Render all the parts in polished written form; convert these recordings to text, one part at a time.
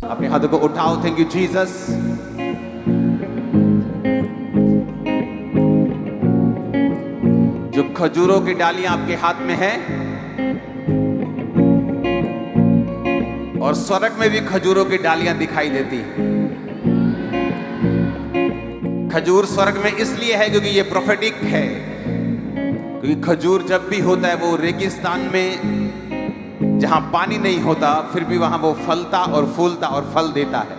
अपने हाथों को उठाओ। Thank you Jesus. जो खजूरों की डालियां आपके हाथ में है, और स्वर्ग में भी खजूरों की डालियां दिखाई देती हैं। खजूर स्वर्ग में इसलिए है क्योंकि ये प्रोफेटिक है, क्योंकि खजूर जब भी होता है वो रेगिस्तान में जहां पानी नहीं होता, फिर भी वहां वो फलता और फूलता और फल देता है।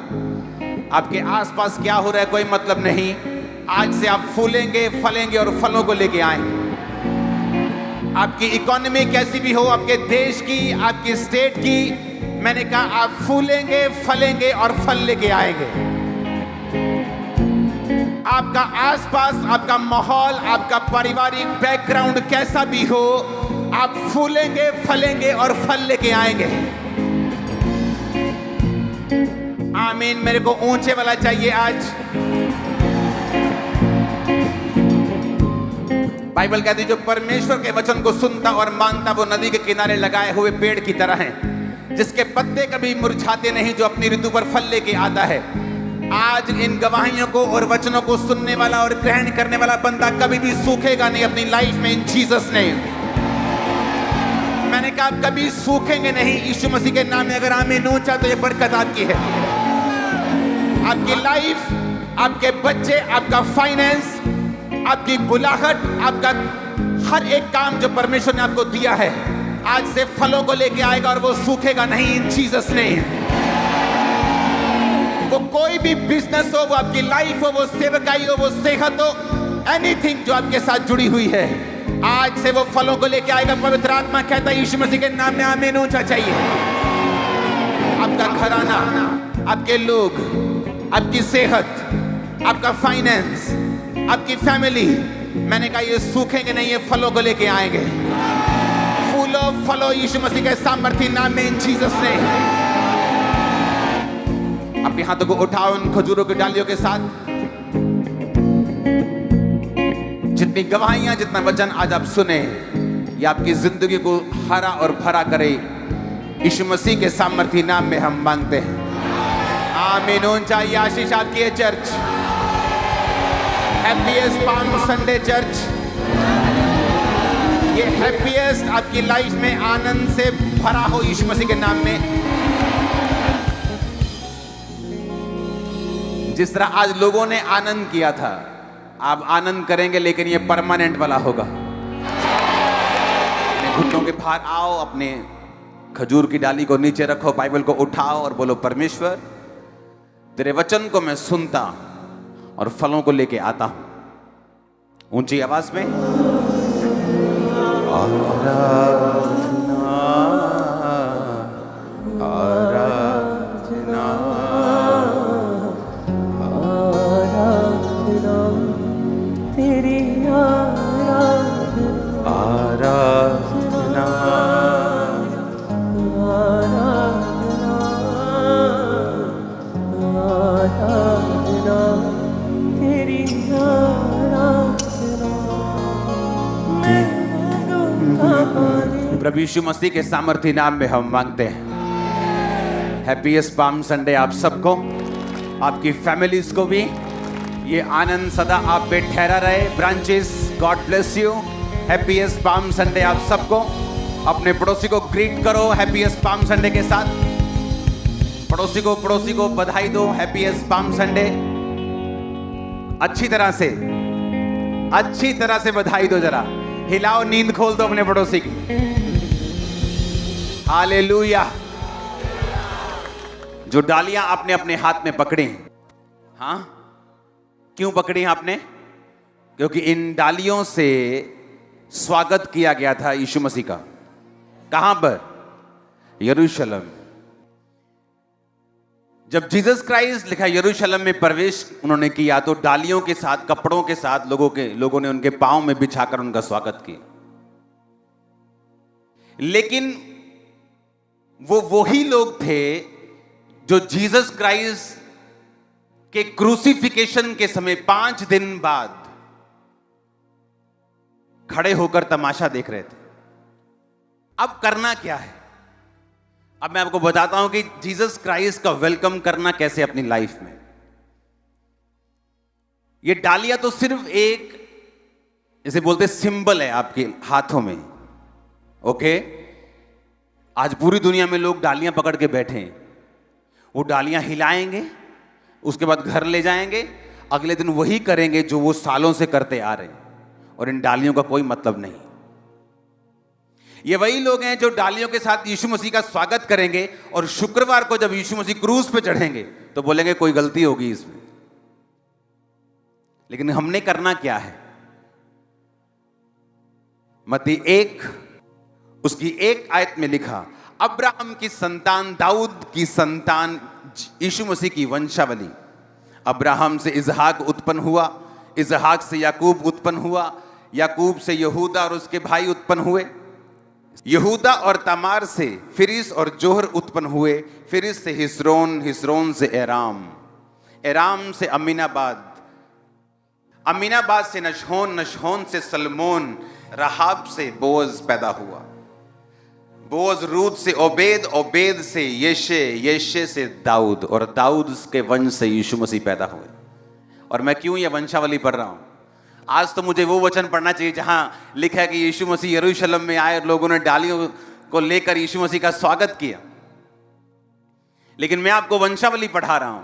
आपके आसपास क्या हो रहा है कोई मतलब नहीं, आज से आप फूलेंगे, फलेंगे और फलों को लेके आएंगे। आपकी इकोनॉमी कैसी भी हो, आपके देश की, आपकी स्टेट की, मैंने कहा आप फूलेंगे, फलेंगे और फल लेके आएंगे। आपका आसपास, आपका माहौल, आपका पारिवारिक बैकग्राउंड कैसा भी हो, आप फूलेंगे, फलेंगे और फल लेके आएंगे। आमीन। मेरे को ऊंचे वाला चाहिए आज। बाइबल कहती है जो परमेश्वर के वचन को सुनता और मानता वो नदी के किनारे लगाए हुए पेड़ की तरह है, जिसके पत्ते कभी मुरझाते नहीं, जो अपनी ऋतु पर फल लेके आता है। आज इन गवाहियों को और वचनों को सुनने वाला और ग्रहण करने वाला बंदा कभी भी सूखेगा नहीं अपनी लाइफ में, इन जीसस नेम। मैंने कहा कभी सूखेंगे नहीं यीशु मसीह के नाम में। अगर आमीन ऊंचा तो ये बरकत आपकी है। आपकी लाइफ, आपके बच्चे, आपका फाइनेंस, आपकी बुलाहट, आपका हर एक काम जो परमेश्वर ने आपको दिया है, आज से फलों को लेके आएगा और वो सूखेगा नहीं, इन जीसस नेम। वो कोई भी बिजनेस हो, वो आपकी लाइफ हो, वो सेवकाई हो, वो सेहत हो, एनीथिंग जो आपके साथ जुड़ी हुई है, आज से वो फलों को लेके आएगा। पवित्र आत्मा कहता है यीशु मसीह के नाम में आमीन ऊंचा चाहिए। आपका घराना, आपके लोग, आपकी सेहत, आपका फाइनेंस, आपकी फैमिली, मैंने कहा ये सूखेंगे नहीं, ये फलों को लेके आएंगे। फूलो फलो यीशु मसीह के सामर्थ्य नाम में, इन जीसस ने। अपने हाथों को उठाओ उन खजूरों की डालियों के साथ। जितनी गवाहियां, जितना वचन आज आप सुने, ये आपकी जिंदगी को हरा और भरा करे, यीशु मसीह के सामर्थ्य नाम में हम मांगते हैं। आमीन ऊंचा। ये आशीष आपकी है church. Happiest palm Sunday church. ये हैप्पीएस्ट आपकी लाइफ में आनंद से भरा हो यीशु मसीह के नाम में। जिस तरह आज लोगों ने आनंद किया था, आप आनंद करेंगे, लेकिन ये परमानेंट वाला होगा। अपने घुटनों के बाहर आओ, अपने खजूर की डाली को नीचे रखो, बाइबल को उठाओ और बोलो परमेश्वर तेरे वचन को मैं सुनता और फलों को लेके आता हूं। ऊंची आवाज में प्रभु यीशु मसीह के सामर्थ्य नाम में हम मांगते हैं। हैप्पीएस्ट पाम संडे आप सबको, आपकी फैमिलीज को भी। ये आनंद सदा आप पे ठहरा रहे। Branches, God bless you. Happiest palm Sunday आप सबको। अपने पड़ोसी को ग्रीट करो हैप्पीएस्ट पाम संडे के साथ। पड़ोसी को बधाई दो हैप्पीएस्ट पाम संडे। अच्छी तरह से बधाई दो। जरा हिलाओ, नींद खोल दो अपने पड़ोसी की। हालेलुया। जो डालियां आपने अपने हाथ में पकड़ी, हाँ, क्यों पकड़ी आपने? क्योंकि इन डालियों से स्वागत किया गया था यीशु मसीह का। कहां पर? यरूशलेम। जब जीसस क्राइस्ट लिखा यरूशलेम में प्रवेश उन्होंने किया, तो डालियों के साथ, कपड़ों के साथ लोगों ने उनके पांव में बिछाकर उनका स्वागत किया। लेकिन वो वही लोग थे जो जीसस क्राइस्ट के क्रूसिफिकेशन के समय 5 दिन बाद खड़े होकर तमाशा देख रहे थे। अब करना क्या है? अब मैं आपको बताता हूं कि जीसस क्राइस्ट का वेलकम करना कैसे अपनी लाइफ में। ये डालियां तो सिर्फ एक, जैसे बोलते सिंबल है आपके हाथों में। ओके, आज पूरी दुनिया में लोग डालियां पकड़ के बैठे हैं। वो डालियां हिलाएंगे, उसके बाद घर ले जाएंगे, अगले दिन वही करेंगे जो वो सालों से करते आ रहे हैं, और इन डालियों का कोई मतलब नहीं। ये वही लोग हैं जो डालियों के साथ यीशु मसीह का स्वागत करेंगे, और शुक्रवार को जब यीशु मसीह क्रूस पे चढ़ेंगे तो बोलेंगे कोई गलती होगी इसमें। लेकिन हमने करना क्या है? मत्ती 1 उसकी 1 आयत में लिखा, अब्राहम की संतान, दाऊद की संतान, यीशु मसीह की वंशावली। अब्राहम से इजहाक उत्पन्न हुआ, इजहाक से याकूब उत्पन्न हुआ, याकूब से यहूदा और उसके भाई उत्पन्न हुए, यहूदा और तमार से फिरिस और जोहर उत्पन्न हुए, फिरिस से हिस्रोन, हिस्रोन से एराम, एराम से अमीनाबाद, अमीनाबाद से नशहोन, नशहोन से सलमोन, रहाब से बोअज पैदा हुआ, बोअज रूत से ओबेद, ओबेद से येशे, येशे से दाऊद, और दाऊद के वंश से यीशु मसीह पैदा हुए। और मैं क्यों ये वंशावली पढ़ रहा हूं? आज तो मुझे वो वचन पढ़ना चाहिए जहां लिखा है कि यीशु मसीह यरूशलेम में आए और लोगों ने डालियों को लेकर यीशु मसीह का स्वागत किया। लेकिन मैं आपको वंशावली पढ़ा रहा हूं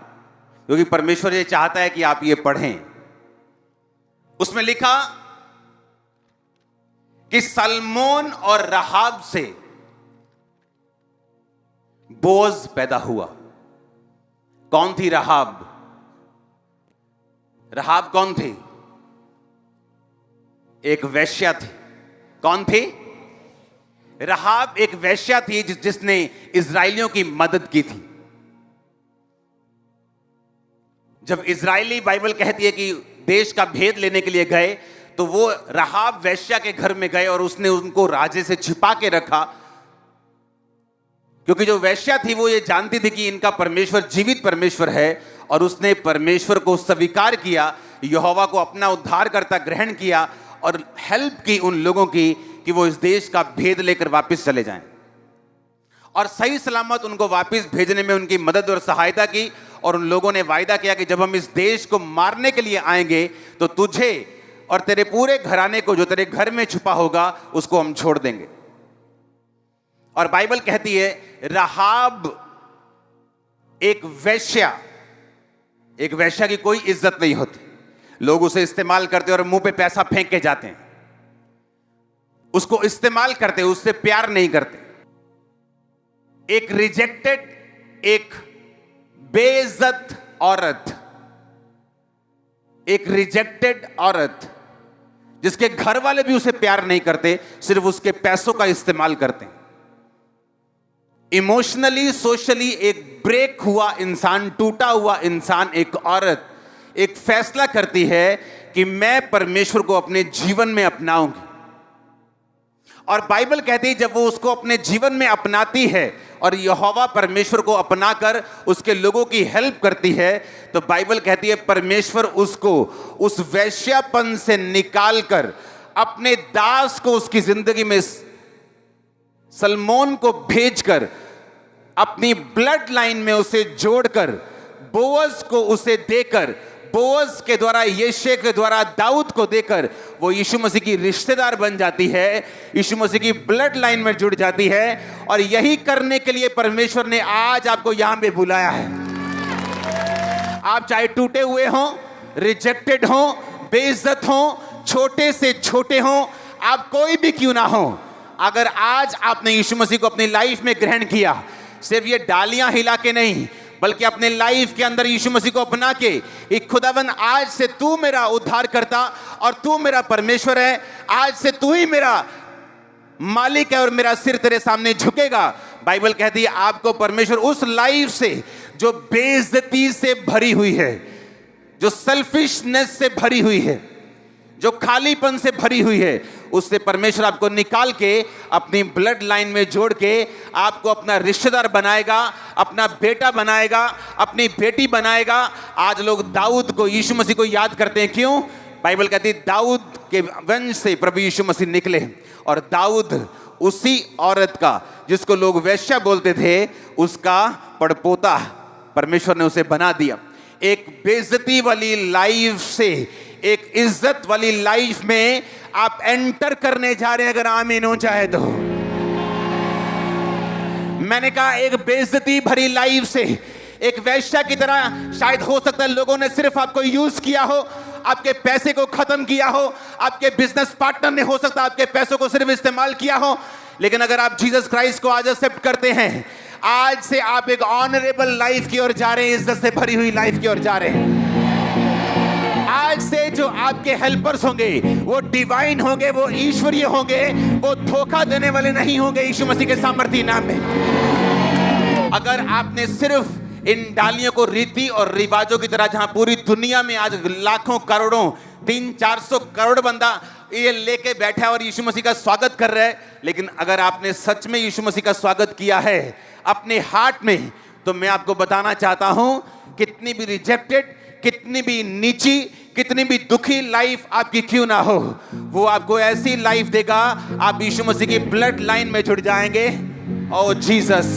क्योंकि परमेश्वर ये चाहता है कि आप ये पढ़ें। उसमें लिखा कि सलमोन और रहाब से बोअज पैदा हुआ। कौन थी रहाब? रहाब कौन थी? एक वेश्या थी। कौन थी? रहाब एक वेश्या थी जिसने इजराइलियों की मदद की थी। जब इजराइली, बाइबल कहती है कि देश का भेद लेने के लिए गए, तो वो रहाब वेश्या के घर में गए और उसने उनको राजे से छिपा के रखा, क्योंकि जो वेश्या थी वो ये जानती थी कि इनका परमेश्वर जीवित परमेश्वर है, और उसने परमेश्वर को स्वीकार किया, यहोवा को अपना उद्धारकर्ता ग्रहण किया और हेल्प की उन लोगों की कि वो इस देश का भेद लेकर वापस चले जाएं, और सही सलामत उनको वापस भेजने में उनकी मदद और सहायता की। और उन लोगों ने वायदा किया कि जब हम इस देश को मारने के लिए आएंगे तो तुझे और तेरे पूरे घराने को, जो तेरे घर में छुपा होगा, उसको हम छोड़ देंगे। और बाइबल कहती है रहाब एक वेश्या, एक वेश्या की कोई इज्जत नहीं होती, लोग उसे इस्तेमाल करते और मुंह पे पैसा फेंक के जाते हैं, उसको इस्तेमाल करते, उससे प्यार नहीं करते। एक रिजेक्टेड, एक बेइज्जत औरत, एक रिजेक्टेड औरत जिसके घर वाले भी उसे प्यार नहीं करते, सिर्फ उसके पैसों का इस्तेमाल करते हैं। इमोशनली, सोशली एक ब्रेक हुआ इंसान, टूटा हुआ इंसान, एक औरत एक फैसला करती है कि मैं परमेश्वर को अपने जीवन में अपनाऊंगी। और बाइबल कहती है जब वो उसको अपने जीवन में अपनाती है और यहोवा परमेश्वर को अपनाकर उसके लोगों की हेल्प करती है, तो बाइबल कहती है परमेश्वर उसको उस वैश्यापन से निकालकर अपने दास को उसकी जिंदगी में, सलमोन को भेजकर, अपनी ब्लड लाइन में उसे जोड़कर, बोअज को उसे देकर, बोअज के द्वारा, येशे के द्वारा दाऊद को देकर वो यीशु मसीह की रिश्तेदार बन जाती है, यीशु मसीह की ब्लड लाइन में जुड़ जाती है। और यही करने के लिए परमेश्वर ने आज आपको यहां पे बुलाया है। आप चाहे टूटे हुए हों, रिजेक्टेड हों, बेइज्जत हों, छोटे से छोटे हों, आप कोई भी क्यों ना हो, अगर आज आपने यीशु मसीह को अपनी लाइफ में ग्रहण किया, सिर्फ ये डालियां हिला के नहीं, बल्कि अपने लाइफ के अंदर यीशु मसीह को अपना के, एक खुदावन आज से तू मेरा उद्धार करता और तू मेरा परमेश्वर है, आज से तू ही मेरा मालिक है और मेरा सिर तेरे सामने झुकेगा। बाइबल कहती है आपको परमेश्वर उस लाइफ से जो बेइज्जती से भरी हुई है, जो सेल्फिशनेस से भरी हुई है, जो खालीपन से भरी हुई है, उससे परमेश्वर आपको निकाल के अपनी ब्लड लाइन में जोड़ के आपको अपना रिश्तेदार बनाएगा, अपना बेटा बनाएगा, अपनी बेटी बनाएगा। आज लोग दाऊद को, यीशु मसीह को याद करते हैं, क्यों? बाइबल कहती है दाऊद के वंश से प्रभु यीशु मसीह निकले और दाऊद उसी औरत का, जिसको लोग वेश्या बोलते थे, उसका पड़पोता परमेश्वर ने उसे बना दिया। एक बेइज्जती वाली लाइफ से एक इज्जत वाली लाइफ में आप एंटर करने जा रहे हैं। अगर आमीन हो चाहे तो। मैंने कहा एक बेइज्जती भरी लाइफ से एक वेश्या की तरह, शायद हो सकता है लोगों ने सिर्फ आपको यूज किया हो, आपके पैसे को खत्म किया हो, आपके बिजनेस पार्टनर ने हो सकता है आपके पैसों को सिर्फ इस्तेमाल किया हो, लेकिन अगर आप जीसस क्राइस्ट को आज एक्सेप्ट करते हैं, आज से आप एक ऑनरेबल लाइफ की ओर जा रहे हैं, इज्जत से भरी हुई लाइफ की ओर जा रहे हैं। आज से जो आपके हेल्पर्स होंगे वो डिवाइन होंगे, वो ईश्वरीय होंगे, वो धोखा देने वाले नहीं होंगे यीशु मसीह के सामर्थी नाम में। अगर आपने सिर्फ इन डालियों को रीति और रिवाजों की तरह, जहां पूरी दुनिया में आज लाखों करोड़ों 300-400 करोड़ बंदा ये लेके बैठा है और यीशु मसीह का स्वागत कर रहा है, लेकिन अगर आपने सच में यीशु मसीह का स्वागत किया है अपने हार्ट में, तो मैं आपको बताना चाहता हूं, कितनी भी रिजेक्टेड, कितनी भी नीची, कितनी भी दुखी लाइफ आपकी क्यों ना हो, वो आपको ऐसी लाइफ देगा, आप यीशु मसीह की ब्लड लाइन में जुड़ जाएंगे। ओ जीसस।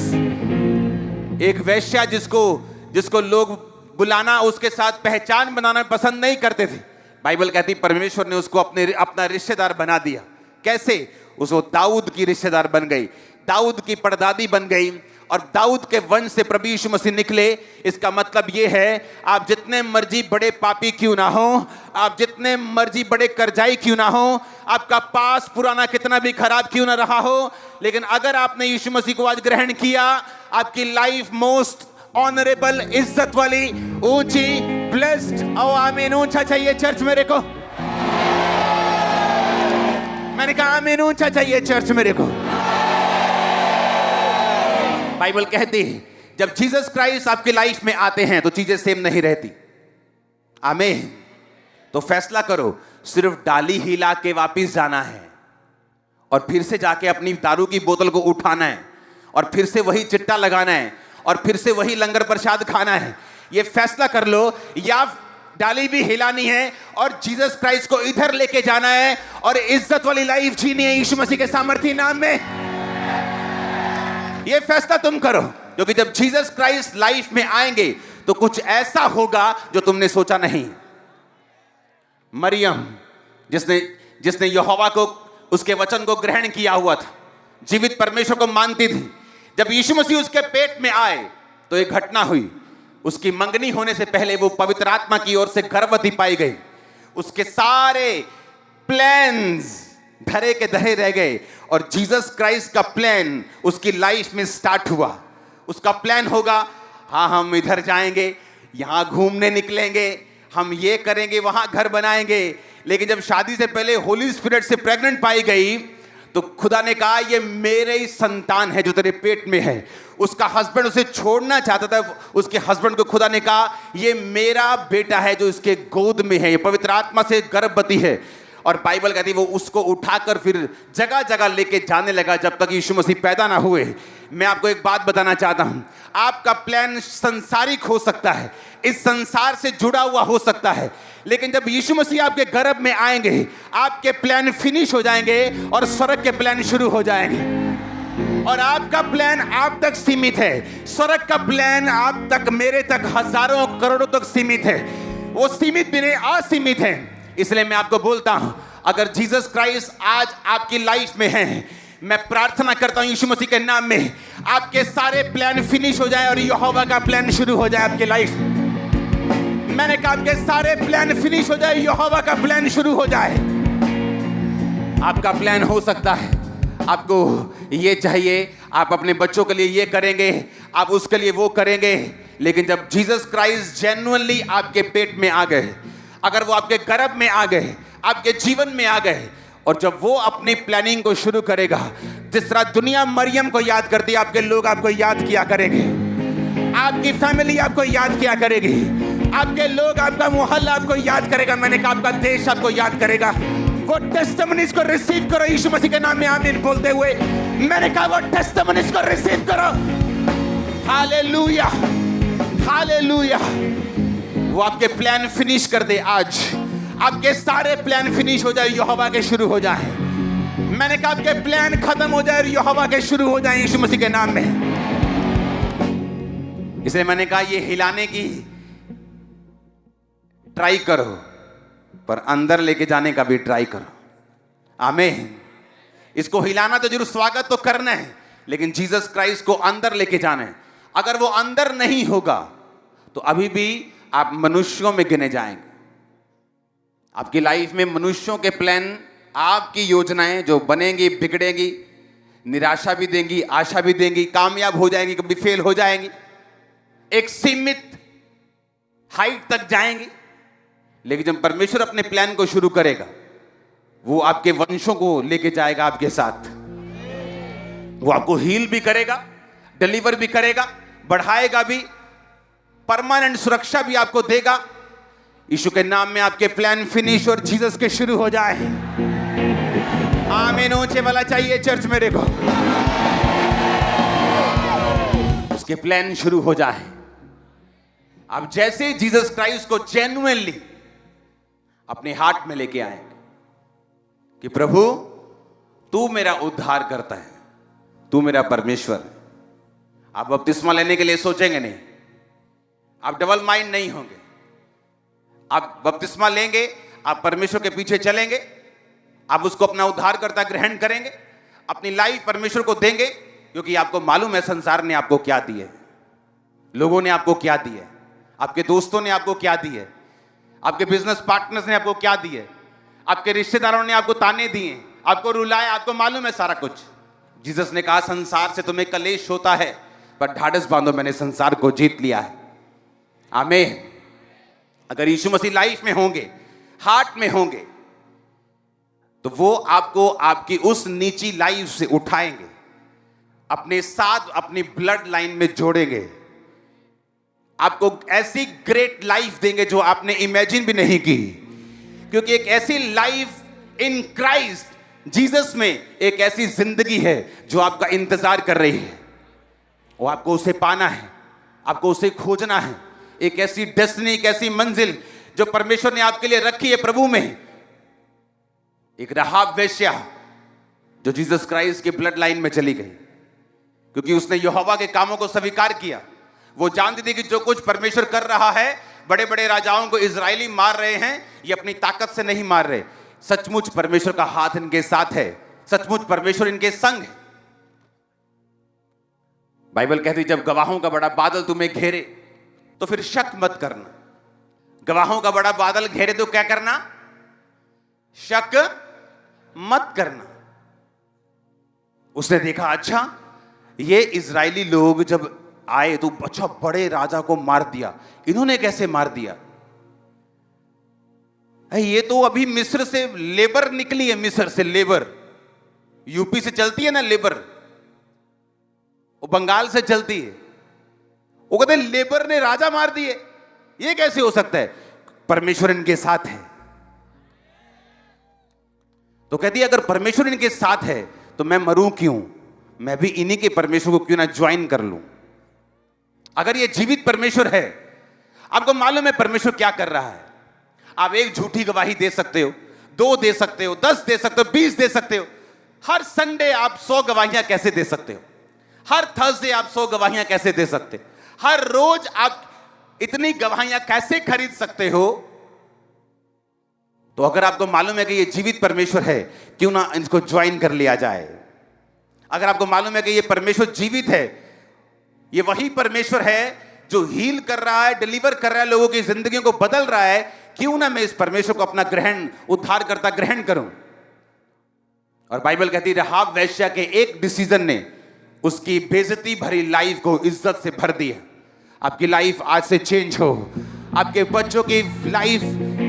एक वेश्या जिसको लोग बुलाना, उसके साथ पहचान बनाना पसंद नहीं करते थे, बाइबल कहती परमेश्वर ने उसको अपना रिश्तेदार बना दिया। कैसे? उसको दाऊद की रिश्तेदार बन गई, दाऊद की परदादी बन गई, और दाऊद के वंश से प्रभु यीशु मसीह निकले। इसका मतलब यह है, आप जितने मर्जी बड़े पापी क्यों ना हो, आप जितने मर्जी बड़े कर्जाई क्यों ना हो, आपका पास पुराना कितना भी खराब क्यों ना रहा हो, लेकिन अगर आपने यीशु मसीह को आज ग्रहण किया, आपकी लाइफ मोस्ट ऑनरेबल, इज्जत वाली, ऊंची, ब्लेस्ड। ओ आमीन ऊंचा चाहिए चर्च मेरे को। मैंने कहा आमीन ऊंचा चाहिए चर्च मेरे को। बाइबल कहती है जब जीसस क्राइस्ट आपकी लाइफ में आते हैं तो चीजें सेम नहीं रहती। आमीन। तो फैसला करो, सिर्फ डाली हिला के वापस जाना है और फिर से जाके अपनी दारू की बोतल को उठाना है और फिर से वही चिट्टा लगाना है और फिर से वही लंगर प्रसाद खाना है। ये फैसला कर लो, या डाली भी हिलानी है और जीसस क्राइस्ट को इधर लेके जाना है और इज्जत वाली लाइफ जीनी है यीशु मसीह के सामर्थी नाम में। ये फैसला तुम करो, क्योंकि जब जीसस क्राइस्ट लाइफ में आएंगे तो कुछ ऐसा होगा जो तुमने सोचा नहीं। मरियम जिसने यहोवा को, उसके वचन को ग्रहण किया हुआ था, जीवित परमेश्वर को मानती थी, जब यीशु मसीह उसके पेट में आए तो एक घटना हुई। उसकी मंगनी होने से पहले वो पवित्र आत्मा की ओर से गर्भवती पाई गई। उसके सारे प्लान्स धरे के धरे रह गए और जीसस क्राइस्ट का प्लान उसकी लाइफ में स्टार्ट हुआ। उसका प्लान होगा, हाँ हम इधर जाएंगे, यहां घूमने निकलेंगे, हम ये करेंगे, वहां घर बनाएंगे। लेकिन जब शादी से पहले होली स्पिरिट से प्रेग्नेंट पाई गई तो खुदा ने कहा ये मेरे ही संतान है जो तेरे पेट में है। उसका हस्बैंड उसे छोड़ना चाहता था, उसके हस्बैंड को खुदा ने कहा ये मेरा बेटा है जो इसके गोद में है, ये पवित्र आत्मा से गर्भवती है। और बाइबल कहती है वो उसको उठाकर फिर जगह जगह लेके जाने लगा जब तक यीशु मसीह पैदा ना हुए। मैं आपको एक बात बताना चाहता हूं, आपका प्लान संसारिक हो सकता है, इस संसार से जुड़ा हुआ हो सकता है, लेकिन जब यीशु मसीह आपके गर्भ में आएंगे आपके प्लान फिनिश हो जाएंगे और स्वर्ग के प्लान शुरू हो जाएंगे। और आपका प्लान आप तक सीमित है, स्वर्ग का प्लान आप तक, मेरे तक, हजारों करोड़ों तक सीमित है। वो सीमित भी नहीं, असीमित है। इसलिए मैं आपको बोलता हूं, अगर जीसस क्राइस्ट आज आपकी लाइफ में है, मैं प्रार्थना करता हूं यीशु मसीह के नाम में, आपके सारे प्लान फिनिश हो जाए और यहोवा का प्लान शुरू हो जाए आपकी लाइफ। मैंने कहा आपके सारे प्लान फिनिश हो जाए, यहोवा का प्लान शुरू हो जाए। आपका प्लान हो सकता है, आपको ये चाहिए, आप अपने बच्चों के लिए ये करेंगे, आप उसके लिए वो करेंगे, लेकिन जब जीसस क्राइस्ट जेन्युइनली आपके पेट में आ गए, अगर वो आपके गर्भ में आ गए, आपके जीवन में आ गए, और जब वो अपनी प्लानिंग को शुरू करेगा, जिस तरह दुनिया मरियम को याद करती है, आपके लोग आपको याद किया करेंगे, आपकी फैमिली आपको याद किया करेगी, आपके लोग, आपका मोहल्ला आपको याद करेगा। मैंने कहा आपका देश आपको याद करेगा। वो टेस्टिमनीज को रिसीव करो यीशु मसीह के नाम में आमीन बोलते हुए। मैंने कहा वो टेस्टिमनीज को रिसीव करो। Hallelujah, hallelujah. वो आपके प्लान फिनिश कर दे। आज आपके सारे प्लान फिनिश हो जाए, यहोवा के शुरू हो जाए। मैंने कहा आपके प्लान खत्म हो जाए और यहोवा के शुरू हो जाए यीशु मसीह के नाम में। इसलिए मैंने कहा ये हिलाने की ट्राई करो, पर अंदर लेके जाने का भी ट्राई करो। आमीन। इसको हिलाना तो जरूर, स्वागत तो करना है, लेकिन जीसस क्राइस्ट को अंदर लेके जाना है। अगर वो अंदर नहीं होगा तो अभी भी आप मनुष्यों में गिने जाएंगे। आपकी लाइफ में मनुष्यों के प्लान, आपकी योजनाएं जो बनेंगी, बिगड़ेंगी, निराशा भी देंगी, आशा भी देंगी, कामयाब हो जाएंगी, कभी फेल हो जाएंगी, एक सीमित हाइट तक जाएंगी। लेकिन जब परमेश्वर अपने प्लान को शुरू करेगा, वो आपके वंशों को लेके जाएगा आपके साथ। वो आपको हील भी करेगा, डिलीवर भी करेगा, बढ़ाएगा भी, परमानेंट सुरक्षा भी आपको देगा। यीशु के नाम में आपके प्लान फिनिश और जीसस के शुरू हो जाए। आमीन। ऊंचे वाला चाहिए चर्च मेरे को, उसके प्लान शुरू हो जाए। आप जैसे जीसस क्राइस्ट को जेन्युइनली अपने हार्ट में लेके आएंगे कि प्रभु तू मेरा उद्धार करता है, तू मेरा परमेश्वर है। आप बपतिस्मा लेने के लिए सोचेंगे नहीं, आप डबल माइंड नहीं होंगे। आप बपतिस्मा लेंगे, आप परमेश्वर के पीछे चलेंगे, आप उसको अपना उद्धारकर्ता ग्रहण करेंगे, अपनी लाइफ परमेश्वर को देंगे, क्योंकि आपको मालूम है संसार ने आपको क्या दिए, लोगों ने आपको क्या दिए, आपके दोस्तों ने आपको क्या दिए, आपके बिजनेस पार्टनर्स ने आपको क्या दिए, आपके रिश्तेदारों ने आपको ताने दिए, आपको रुलाया, आपको मालूम है सारा कुछ। जीसस ने कहा संसार से तुम्हें कलेश होता है, पर ढाढ़स बांधो, मैंने संसार को जीत लिया है। आमीन। अगर यीशु मसीह लाइफ में होंगे, हार्ट में होंगे, तो वो आपको आपकी उस नीची लाइफ से उठाएंगे, अपने साथ अपनी ब्लड लाइन में जोड़ेंगे, आपको ऐसी ग्रेट लाइफ देंगे जो आपने इमेजिन भी नहीं की। क्योंकि एक ऐसी लाइफ इन क्राइस्ट जीसस में एक ऐसी जिंदगी है जो आपका इंतजार कर रही है। वो आपको उसे पाना है, आपको उसे खोजना है। एक ऐसी डेस्टिनी, एक ऐसी मंजिल जो परमेश्वर ने आपके लिए रखी है प्रभु में। एक राहाब वेश्या जो जीसस क्राइस्ट के ब्लड लाइन में चली गई, क्योंकि उसने यहोवा के कामों को स्वीकार किया। वो जानती थी कि जो कुछ परमेश्वर कर रहा है, बड़े बड़े राजाओं को इजरायली मार रहे हैं, ये अपनी ताकत से नहीं मार रहे, सचमुच परमेश्वर का हाथ इनके साथ है, सचमुच परमेश्वर इनके संग है। बाइबल कहती जब गवाहों का बड़ा बादल तुम्हें घेरे तो फिर शक मत करना। गवाहों का बड़ा बादल घेरे तो क्या करना? शक मत करना। उसने देखा अच्छा ये इजरायली लोग जब आए तो अच्छा बड़े राजा को मार दिया, इन्होंने कैसे मार दिया? ये तो अभी मिस्र से लेबर निकली है, मिस्र से लेबर, यूपी से चलती है ना लेबर, वो बंगाल से चलती है। वो कहते लेबर ने राजा मार दिए, ये कैसे हो सकता है? परमेश्वर इनके साथ है। तो कहती है अगर परमेश्वर इनके साथ है तो मैं मरूं क्यों, मैं भी इन्हीं के परमेश्वर को क्यों ना ज्वाइन कर लूं। अगर ये जीवित परमेश्वर है, आपको मालूम है परमेश्वर क्या कर रहा है। आप एक झूठी गवाही दे सकते हो, 2 दे सकते हो, 10 दे सकते हो, 20 दे सकते हो। हर संडे आप 100 गवाहियां कैसे दे सकते हो? हर थर्सडे आप 100 गवाहियां कैसे दे सकते हो? हर रोज आप इतनी गवाहियां कैसे खरीद सकते हो? तो अगर आपको मालूम है कि ये जीवित परमेश्वर है, क्यों ना इनको ज्वाइन कर लिया जाए। अगर आपको मालूम है कि ये परमेश्वर जीवित है, ये वही परमेश्वर है जो हील कर रहा है, डिलीवर कर रहा है, लोगों की जिंदगियों को बदल रहा है, क्यों ना मैं इस परमेश्वर को अपना ग्रहण, उद्धारकर्ता ग्रहण करूं। और बाइबल कहती है राहाब वेश्या के एक डिसीजन ने उसकी बेइज्जती भरी लाइफ को इज्जत से भर दिया। आपकी लाइफ आज से चेंज हो, आपके बच्चों की लाइफ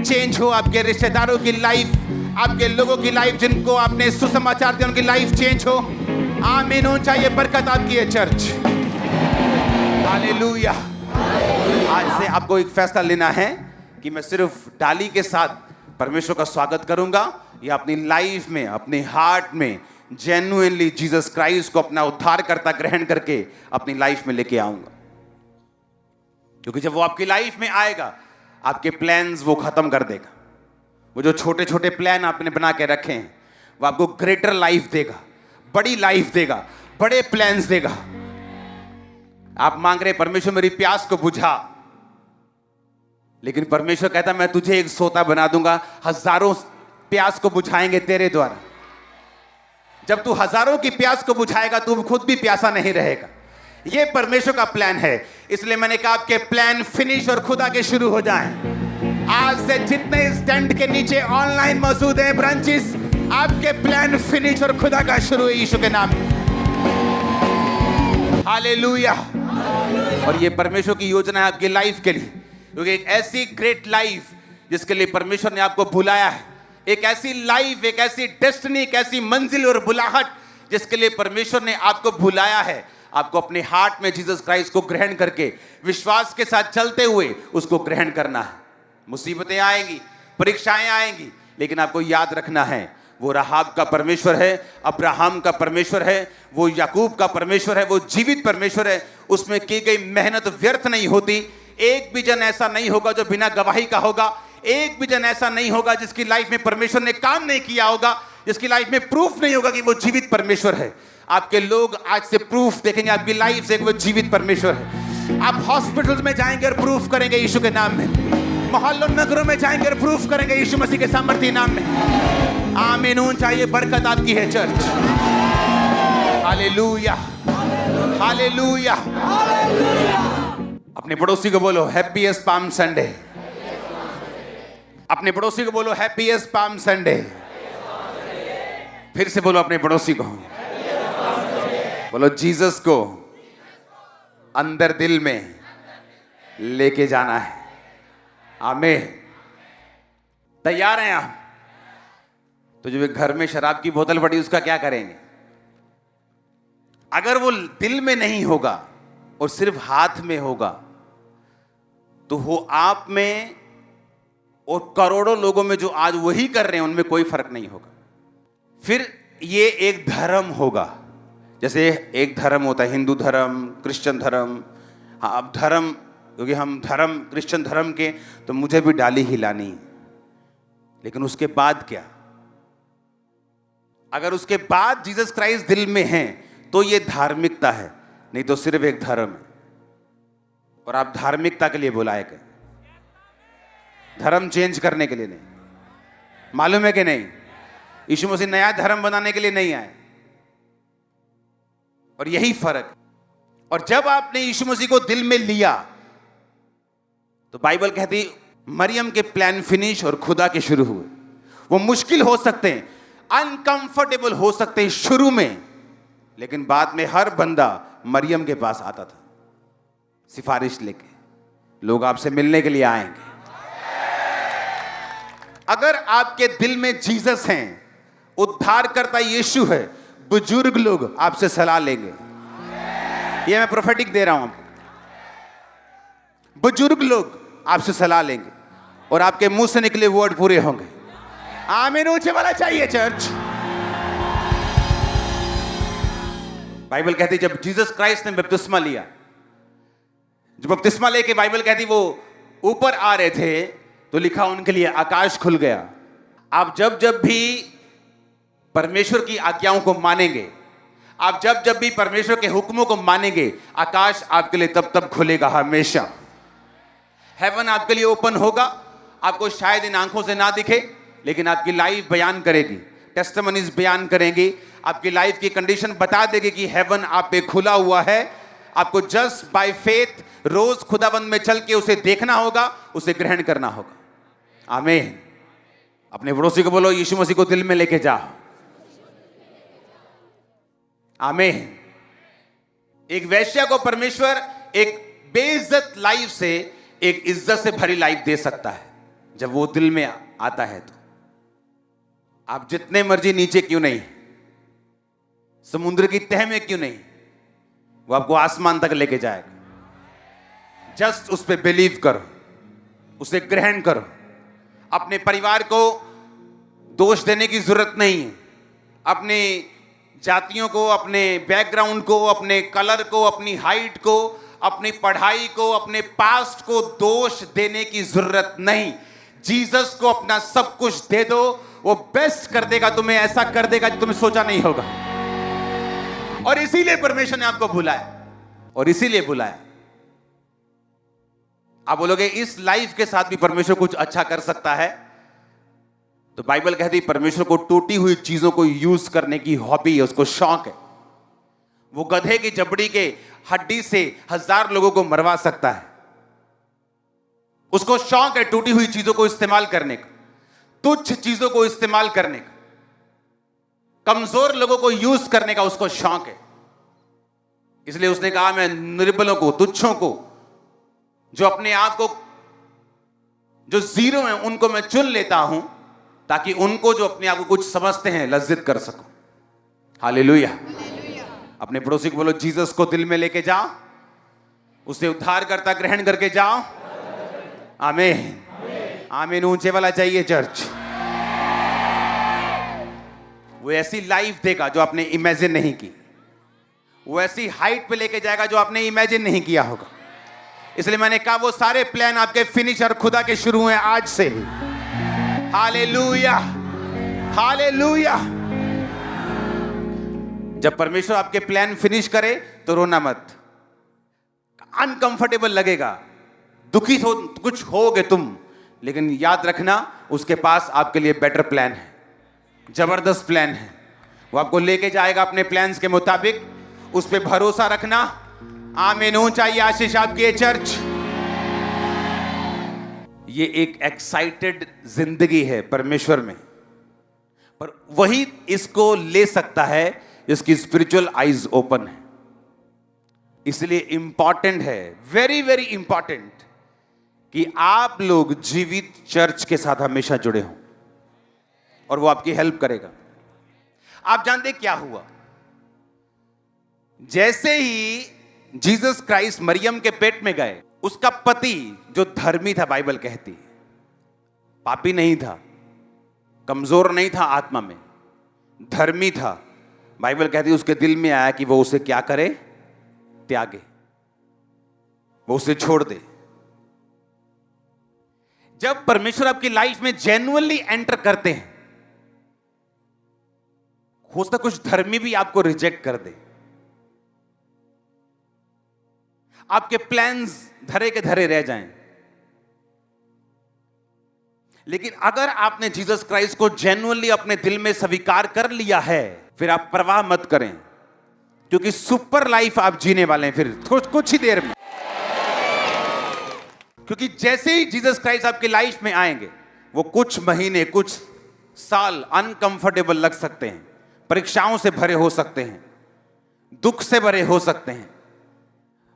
चेंज हो, आपके रिश्तेदारों की लाइफ, आपके लोगों की लाइफ जिनको आपने सुसमाचार दिया उनकी लाइफ चेंज हो। आमीन। ऊंचा ये बरकत आपकी है चर्च। हालेलुया। आज से आपको एक फैसला लेना है कि मैं सिर्फ डाली के साथ परमेश्वर का स्वागत करूंगा या अपनी लाइफ में, अपने हार्ट में जेन्युइनली जीसस क्राइस्ट को अपना उद्धारकर्ता ग्रहण करके अपनी लाइफ में लेके आऊंगा। क्योंकि जब वो आपकी लाइफ में आएगा, आपके प्लान्स वो खत्म कर देगा। वो जो छोटे छोटे प्लान आपने बना के रखे हैं, वो आपको ग्रेटर लाइफ देगा, बड़ी लाइफ देगा, बड़े प्लान्स देगा। आप मांग रहे परमेश्वर मेरी प्यास को बुझा, लेकिन परमेश्वर कहता मैं तुझे एक सोता बना दूंगा, हजारों प्यास को बुझाएंगे तेरे द्वारा। जब तू हजारों की प्यास को बुझाएगा तू खुद भी प्यासा नहीं रहेगा। यह परमेश्वर का प्लान है। इसलिए मैंने कहा आपके प्लान फिनिश और खुदा के शुरू हो जाएं। आज से जितने इस टेंट के नीचे ऑनलाइन मौजूद हैं ब्रांचेस, आपके प्लान फिनिश और खुदा का शुरू है यीशु के नाम में। हालेलुया। और ये परमेश्वर की योजना है आपकी लाइफ के लिए, क्योंकि एक ऐसी ग्रेट लाइफ जिसके लिए परमेश्वर ने आपको बुलाया है, एक ऐसी लाइफ, एक ऐसी डेस्टिनी, एक ऐसी मंजिल और बुलाहट जिसके लिए परमेश्वर ने आपको बुलाया है। आपको अपने हार्ट में जीसस क्राइस्ट को ग्रहण करके विश्वास के साथ चलते हुए उसको ग्रहण करना है। मुसीबतें आएंगी, परीक्षाएं आएंगी, लेकिन आपको याद रखना है वो राहाब का परमेश्वर है, अब्राहम का परमेश्वर है, वो याकूब का परमेश्वर है, वो जीवित परमेश्वर है। उसमें की गई मेहनत व्यर्थ नहीं होती। एक भी जन ऐसा नहीं होगा जो बिना गवाही का होगा। एक भी जन ऐसा नहीं होगा जिसकी लाइफ में परमेश्वर ने काम नहीं किया होगा, जिसकी लाइफ में प्रूफ नहीं होगा कि वो जीवित परमेश्वर है। आपके लोग आज से प्रूफ देखेंगे आपकी लाइफ से कि वो जीवित परमेश्वर है। आप हॉस्पिटल्स में जाएंगे और प्रूफ करेंगे यीशु के नाम में। मोहल्लों नगरों में जाएंगे और प्रूफ करेंगे यीशु मसीह के सामर्थ्य नाम में। आमीन। चाहिए बरकत आपकी है चर्च। Hallelujah, hallelujah. अपने पड़ोसी को बोलो हैप्पीएस्ट पाम संडे। अपने पड़ोसी को बोलो हैप्पीएस्ट पाम संडे। फिर से बोलो अपने पड़ोसी को, बोलो जीसस को अंदर दिल में लेके जाना है। आमीन। तैयार हैं आप? तो जो घर में शराब की बोतल पड़ी उसका क्या करेंगे? अगर वो दिल में नहीं होगा और सिर्फ हाथ में होगा तो वो आप में और करोड़ों लोगों में जो आज वही कर रहे हैं उनमें कोई फर्क नहीं होगा। फिर ये एक धर्म होगा। जैसे एक धर्म होता है हिंदू धर्म, क्रिश्चियन धर्म। हाँ, अब धर्म, क्योंकि हम धर्म क्रिश्चियन धर्म के, तो मुझे भी डाली हिलानी। लेकिन उसके बाद क्या? अगर उसके बाद जीसस क्राइस्ट दिल में है तो ये धार्मिकता है, नहीं तो सिर्फ एक धर्म है। और आप धार्मिकता के लिए बुलाए गए, धर्म चेंज करने के लिए नहीं। मालूम है कि नहीं? यीशु मसीह नया धर्म बनाने के लिए नहीं आए। और यही फर्क। और जब आपने यीशु मसीह को दिल में लिया तो बाइबल कहती मरियम के प्लान फिनिश और खुदा के शुरू हुए। वो मुश्किल हो सकते हैं, अनकंफर्टेबल हो सकते हैं शुरू में, लेकिन बाद में हर बंदा मरियम के पास आता था सिफारिश लेके। लोग आपसे मिलने के लिए आएंगे। अगर आपके दिल में जीसस हैं, उद्धारकर्ता यीशु है, बुजुर्ग लोग आपसे सलाह लेंगे। ये मैं प्रोफेटिक दे रहा हूं आपको। बुजुर्ग लोग आपसे सलाह लेंगे और आपके मुंह से निकले वर्ड पूरे होंगे। आमीन। ऊंचे वाला चाहिए चर्च। बाइबल कहती जब जीसस क्राइस्ट ने बपतिस्मा लिया, जब बपतिस्मा लेके बाइबल कहती वो ऊपर आ रहे थे तो लिखा उनके लिए आकाश खुल गया। आप जब जब भी परमेश्वर की आज्ञाओं को मानेंगे, आप जब जब भी परमेश्वर के हुक्मों को मानेंगे, आकाश आपके लिए तब तब खुलेगा हमेशा। हेवन आपके लिए ओपन होगा। आपको शायद इन आंखों से ना दिखे, लेकिन आपकी लाइफ बयान करेगी, टेस्टिमनीज बयान करेंगी। आपकी लाइफ की कंडीशन बता देगी कि हेवन आप पे खुला हुआ है। आपको जस्ट बाय फेथ रोज खुदाबंद में चल के उसे देखना होगा, उसे ग्रहण करना होगा। आमीन। अपने पड़ोसी को बोलो यीशु मसीह को दिल में लेके जा। आमीन। एक वेश्या को परमेश्वर एक बेइज्जत लाइफ से एक इज्जत से भरी लाइफ दे सकता है जब वो दिल में आता है। तो आप जितने मर्जी नीचे क्यों नहीं, समुद्र की तह में क्यों नहीं, वो आपको आसमान तक लेके जाएगा। जस्ट उस पर बिलीव करो, उसे ग्रहण करो। अपने परिवार को दोष देने की जरूरत नहीं है। अपने जातियों को, अपने बैकग्राउंड को, अपने कलर को, अपनी हाइट को, अपनी पढ़ाई को, अपने पास्ट को दोष देने की जरूरत नहीं। जीसस को अपना सब कुछ दे दो, वो बेस्ट कर देगा, तुम्हें ऐसा कर देगा जो तुमने सोचा नहीं होगा। और इसीलिए परमेश्वर ने आपको बुलाया, और इसीलिए बुलाया। आप बोलोगे इस लाइफ के साथ भी परमेश्वर कुछ अच्छा कर सकता है? तो बाइबल कहती है परमेश्वर को टूटी हुई चीजों को यूज करने की हॉबी है, उसको शौक है। वो गधे की जबड़ी के हड्डी से 1000 लोगों को मरवा सकता है। उसको शौक है टूटी हुई चीजों को इस्तेमाल करने का, तुच्छ चीजों को इस्तेमाल करने का, कमजोर लोगों को यूज करने का उसको शौक है। इसलिए उसने कहा मैं निर्बलों को, तुच्छों को, जो अपने आप को, जो जीरो हैं, उनको मैं चुन लेता हूं ताकि उनको जो अपने आप को कुछ समझते हैं लज्जित कर सकूं। हालेलुया। अपने पड़ोसी को बोलो जीसस को दिल में लेके जाओ, उसे उद्धारकर्ता ग्रहण करके जाओ। आमीन आमीन। ऊंचे वाला चाहिए चर्च। वो ऐसी लाइफ देगा जो आपने इमेजिन नहीं की, वो ऐसी हाइट पे लेके जाएगा जो आपने इमेजिन नहीं किया होगा। इसलिए मैंने कहा वो सारे प्लान आपके फिनिश और खुदा के शुरू हुए आज से ही। Hallelujah hallelujah. जब परमेश्वर आपके प्लान फिनिश करे तो रोना मत। अनकंफर्टेबल लगेगा, दुखी हो, कुछ होगे तुम, लेकिन याद रखना उसके पास आपके लिए बेटर प्लान है, जबरदस्त प्लान है। वो आपको लेके जाएगा अपने प्लान्स के मुताबिक, उस पर भरोसा रखना। आमीन। ऊंचाई आशीष आपकी चर्च। ये एक एक्साइटेड जिंदगी है परमेश्वर में, पर वही इसको ले सकता है जिसकी स्पिरिचुअल आईज ओपन है। इसलिए इंपॉर्टेंट है, वेरी वेरी इंपॉर्टेंट, कि आप लोग जीवित चर्च के साथ हमेशा जुड़े हों, और वो आपकी हेल्प करेगा। आप जानते क्या हुआ? जैसे ही जीसस क्राइस्ट मरियम के पेट में गए, उसका पति जो धर्मी था, बाइबल कहती है पापी नहीं था, कमजोर नहीं था आत्मा में, धर्मी था। बाइबल कहती है उसके दिल में आया कि वो उसे क्या करे? त्यागे, वो उसे छोड़ दे। जब परमेश्वर आपकी लाइफ में जेन्युइनली एंटर करते हैं, हो सकता कुछ धर्मी भी आपको रिजेक्ट कर दे, आपके प्लान्स धरे के धरे रह जाएं। लेकिन अगर आपने जीसस क्राइस्ट को जेन्युइनली अपने दिल में स्वीकार कर लिया है, फिर आप परवाह मत करें, क्योंकि सुपर लाइफ आप जीने वाले हैं फिर कुछ ही देर में। क्योंकि जैसे ही जीसस क्राइस्ट आपकी लाइफ में आएंगे, वो कुछ महीने, कुछ साल अनकंफर्टेबल लग सकते हैं, परीक्षाओं से भरे हो सकते हैं, दुख से भरे हो सकते हैं।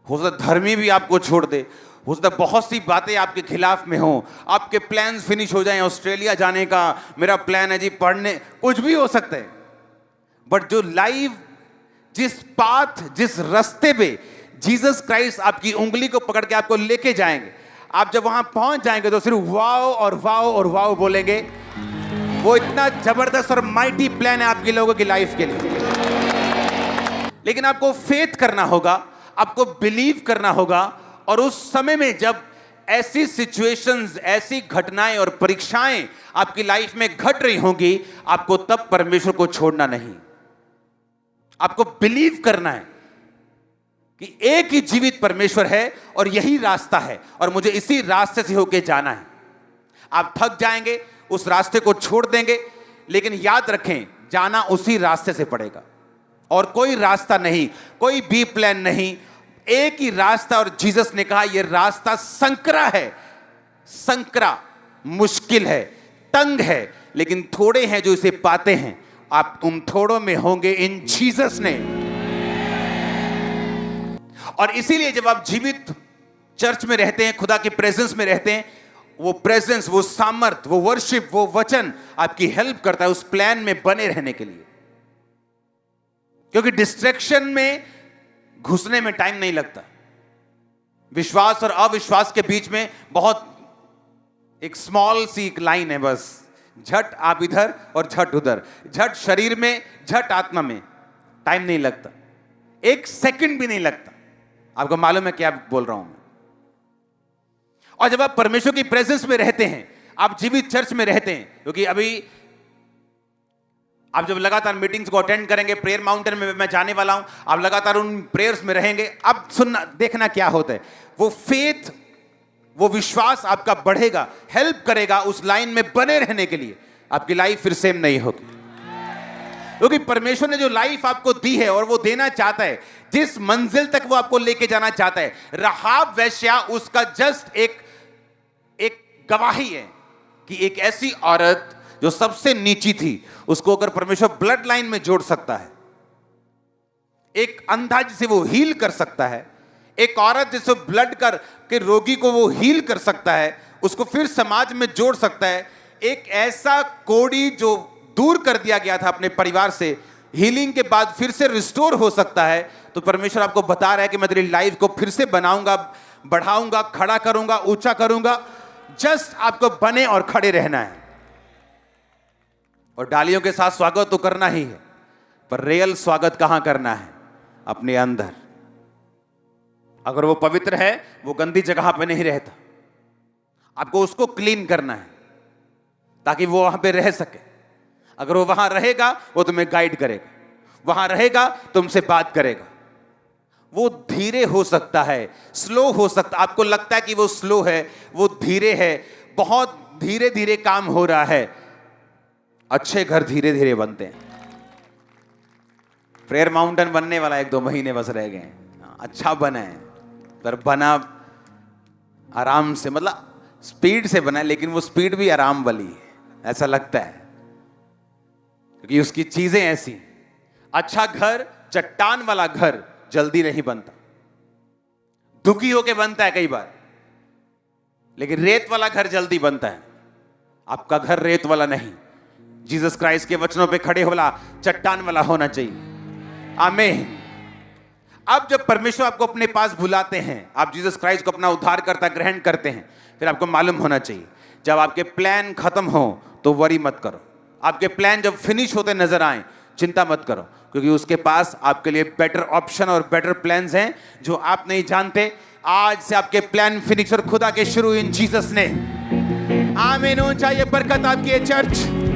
हो सकता धर्मी भी आपको छोड़ दे, हो सकता बहुत सी बातें आपके खिलाफ में हो, आपके प्लान्स फिनिश हो जाएं, ऑस्ट्रेलिया जाने का मेरा प्लान है जी, पढ़ने, कुछ भी हो सकता है। बट जो लाइफ, जिस पाथ, जिस रास्ते पे जीसस क्राइस्ट आपकी उंगली को पकड़ के आपको लेके जाएंगे, आप जब वहां पहुंच जाएंगे तो सिर्फ वाओ और वाओ और वाओ बोलेंगे। वो इतना जबरदस्त और माइटी प्लान है आपके लोगों की लाइफ के लिए। लेकिन आपको फेथ करना होगा, आपको बिलीव करना होगा, और उस समय में जब ऐसी सिचुएशंस, ऐसी घटनाएं और परीक्षाएं आपकी लाइफ में घट रही होंगी, आपको तब परमेश्वर को छोड़ना नहीं। आपको बिलीव करना है कि एक ही जीवित परमेश्वर है और यही रास्ता है, और मुझे इसी रास्ते से होके जाना है। आप थक जाएंगे, उस रास्ते को छोड़ देंगे, लेकिन याद रखें जाना उसी रास्ते से पड़ेगा, और कोई रास्ता नहीं, कोई बी प्लान नहीं, एक ही रास्ता। और जीसस ने कहा यह रास्ता संकरा है, संकरा, मुश्किल है, तंग है, लेकिन थोड़े हैं जो इसे पाते हैं। आप उन थोड़ों में होंगे इन जीसस ने। और इसीलिए जब आप जीवित चर्च में रहते हैं, खुदा के प्रेजेंस में रहते हैं, वो प्रेजेंस, वो सामर्थ, वो वर्शिप, वो वचन आपकी हेल्प करता है उस प्लान में बने रहने के लिए। क्योंकि डिस्ट्रैक्शन में घुसने में टाइम नहीं लगता। विश्वास और अविश्वास के बीच में बहुत एक स्मॉल सी एक लाइन है, बस झट आप इधर और झट उधर, झट शरीर में, झट आत्मा में। टाइम नहीं लगता, एक सेकंड भी नहीं लगता। आपको मालूम है क्या बोल रहा हूं मैं? और जब आप परमेश्वर की प्रेजेंस में रहते हैं, आप जीवित चर्च में रहते हैं, क्योंकि अभी आप जब लगातार मीटिंग्स को अटेंड करेंगे, प्रेयर माउंटेन में मैं जाने वाला हूं, आप लगातार उन प्रेयर्स में रहेंगे। अब सुनना, देखना क्या होता है, वो फेथ, वो विश्वास आपका बढ़ेगा, हेल्प करेगा उस लाइन में बने रहने के लिए। आपकी लाइफ फिर सेम नहीं होगी, क्योंकि परमेश्वर ने जो लाइफ आपको दी है और वो देना चाहता है, जिस मंजिल तक वो आपको लेके जाना चाहता है, राहाब वेश्या उसका जस्ट एक गवाही है कि एक ऐसी औरत जो सबसे नीची थी, उसको अगर परमेश्वर ब्लड लाइन में जोड़ सकता है, एक अंधा जिसे वो हील कर सकता है, एक औरत जिसे ब्लड के रोगी को वो हील कर सकता है, उसको फिर समाज में जोड़ सकता है, एक ऐसा कोढ़ी जो दूर कर दिया गया था अपने परिवार से, हीलिंग के बाद फिर से रिस्टोर हो सकता है। तो परमेश्वर आपको बता रहा है कि मैं तेरी लाइफ को फिर से बनाऊंगा, बढ़ाऊंगा, खड़ा करूंगा, ऊंचा करूंगा। जस्ट आपको बने और खड़े रहना है, और डालियों के साथ स्वागत तो करना ही है, पर रियल स्वागत कहां करना है? अपने अंदर। अगर वो पवित्र है, वो गंदी जगह पे नहीं रहता, आपको उसको क्लीन करना है ताकि वो वहां पे रह सके। अगर वो वहां रहेगा, वो तुम्हें गाइड करेगा, वहां रहेगा, तुमसे बात करेगा। वो धीरे हो सकता है, स्लो हो सकता, आपको लगता है कि वो स्लो है, वो धीरे है, बहुत धीरे धीरे काम हो रहा है। अच्छे घर धीरे धीरे बनते हैं। प्रेयर माउंटेन बनने वाला 1-2 महीने बस रह गए। अच्छा बना है, पर बना आराम से, मतलब स्पीड से बना है, लेकिन वो स्पीड भी आराम वाली है, ऐसा लगता है, क्योंकि उसकी चीजें ऐसी। अच्छा घर, चट्टान वाला घर जल्दी नहीं बनता, दुखी होके बनता है कई बार, लेकिन रेत वाला घर जल्दी बनता है। आपका घर रेत वाला नहीं, जीसस क्राइस्ट के वचनों पे खड़े वाला, चट्टान वाला होना चाहिए। आमीन। अब जब परमेश्वर आपको अपने पास बुलाते हैं, आप जीसस क्राइस्ट को अपना उद्धारकर्ता ग्रहण करते हैं, फिर आपको मालूम होना चाहिए, जब आपके प्लान खत्म हो तो वरी मत करो। आपके प्लान जब फिनिश होते नजर आए, चिंता मत करो, क्योंकि उसके पास आपके लिए बेटर ऑप्शन और बेटर प्लान्स हैं जो आप नहीं जानते। आज से आपके प्लान फिनिश और खुदा के शुरू इन जीसस ने। आमीन। ऊंचा ये बरकत आपकी है चर्च।